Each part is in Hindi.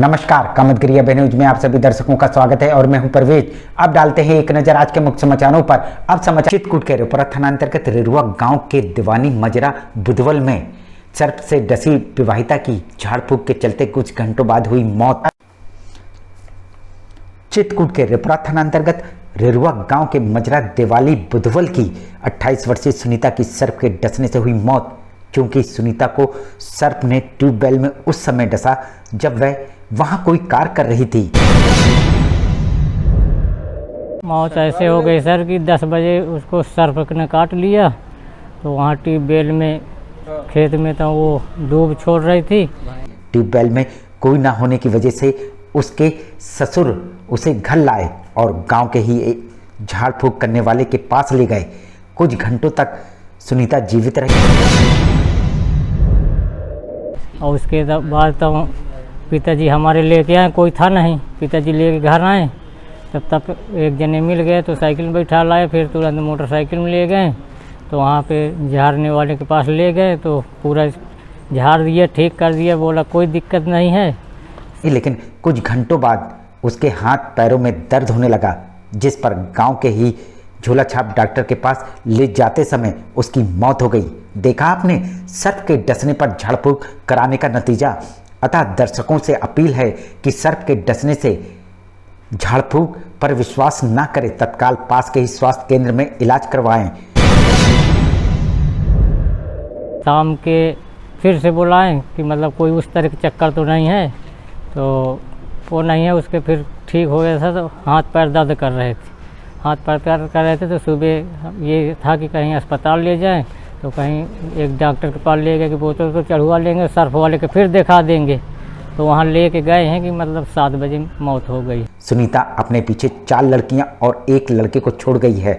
नमस्कार, कामतगिरी न्यूज में आप सभी दर्शकों का स्वागत है और मैं हूं परवेज। अब डालते हैं एक नजर आज के मुख्य समाचारों पर। अब समाचार चित्रकूट के रेपुरा थाना अंतर्गत रेरुआ गांव के दीवानी मजरा बुधवल में सर्प से डसी विवाहिता की झाड़ फूक के चलते कुछ घंटों बाद हुई मौत। चित्रकूट के रेपुरा थाना अंतर्गत रेरुआ गांव के मजरा देवाली बुधवल की 28 वर्षीय सुनीता की सर्प के डसने से हुई मौत, क्योंकि सुनीता को सर्प ने ट्यूबवेल में उस समय डसा जब वह वहां कोई कार कर रही थी। मौत ऐसे हो गई सर कि 10 बजे उसको सर्प ने काट लिया, तो वहाँ ट्यूबवेल में खेत में तो वो डूब छोड़ रही थी। ट्यूबवेल में कोई ना होने की वजह से उसके ससुर उसे घर लाए और गांव के ही झाड़ फूक करने वाले के पास ले गए। कुछ घंटों तक सुनीता जीवित रही और उसके बाद तो पिताजी हमारे लेके आए, कोई था नहीं, पिताजी लेके घर आए। तब एक जने मिल गए तो साइकिल में बैठा लाए, फिर तुरंत मोटरसाइकिल में ले गए तो वहाँ पे झाड़ने वाले के पास ले गए तो पूरा झाड़ दिया, ठीक कर दिया, बोला कोई दिक्कत नहीं है। लेकिन कुछ घंटों बाद उसके हाथ पैरों में दर्द होने लगा, जिस पर गांव के ही झोला छाप डॉक्टर के पास ले जाते समय उसकी मौत हो गई। देखा आपने सर्प के डसने पर झाड़ फूक कराने का नतीजा। अतः दर्शकों से अपील है कि सर्प के डसने से झाड़ फूक पर विश्वास न करें, तत्काल पास के ही स्वास्थ्य केंद्र में इलाज करवाएं। शाम के फिर से बुलाएं कि मतलब कोई उस तरह के चक्कर तो नहीं है, तो वो नहीं है। उसके फिर ठीक हो गया था तो हाथ पैर दर्द कर रहे थे, हाथ पैर दर्द कर रहे थे तो सुबह ये था कि कहीं अस्पताल ले जाएं, तो कहीं एक डॉक्टर के पास ले गए कि बोतल तो चढ़वा लेंगे, सर्फ वाले के फिर दिखा देंगे, तो वहाँ ले के गए हैं कि मतलब 7 बजे मौत हो गई। सुनीता अपने पीछे 4 लड़कियां और 1 लड़के को छोड़ गई है।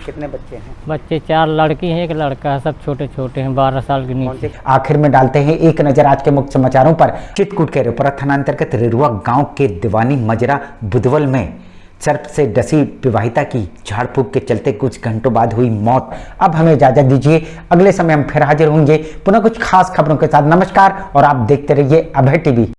कितने बच्चे हैं? बच्चे 4 लड़की हैं, 1 लड़का है, सब छोटे छोटे हैं, 12 साल के नीचे। आखिर में डालते हैं एक नजर आज के मुख्य समाचारों पर। चित्रकूट के रेपुरा थाना अंतर्गत रेरुआ गांव के दीवानी मजरा बुधवल में सर्प से डसी विवाहिता की झाड़ फूक के चलते कुछ घंटों बाद हुई मौत। अब हमें इजाजत दीजिए, अगले समय हम फिर हाजिर होंगे पुनः कुछ खास खबरों के साथ। नमस्कार और आप देखते रहिए अभय टीवी।